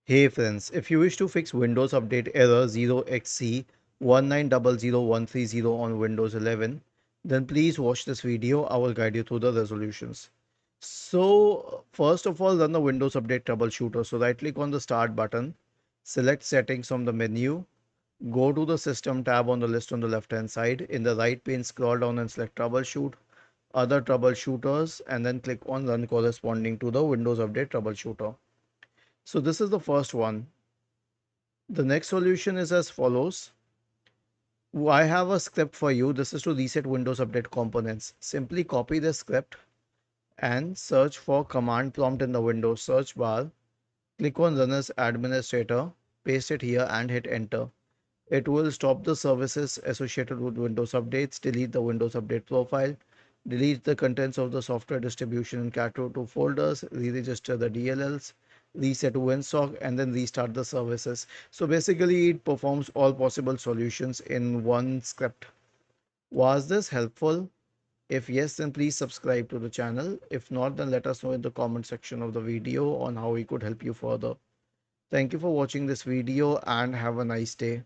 Hey friends, if you wish to fix Windows Update error 0xc1900130 on Windows 11, then please watch this video. I will guide you through the resolutions. So, first of all, run the Windows Update troubleshooter. So, right click on the Start button, select Settings from the menu, go to the System tab on the list on the left hand side. In the right pane, scroll down and select Troubleshoot, Other Troubleshooters, and then click on Run corresponding to the Windows Update troubleshooter. So, this is the first one. The next solution is as follows. I have a script for you. This is to reset Windows Update components. Simply copy the script and search for command prompt in the Windows search bar. Click on Run as Administrator, paste it here and hit enter. It will stop the services associated with Windows updates, delete the Windows Update profile, delete the contents of the software distribution in cat2 folders, re-register the DLLs, reset WinSock, and then restart the services. So basically, it performs all possible solutions in one script. Was this helpful? If yes, then please subscribe to the channel. If not, then let us know in the comment section of the video on how we could help you further. Thank you for watching this video and have a nice day.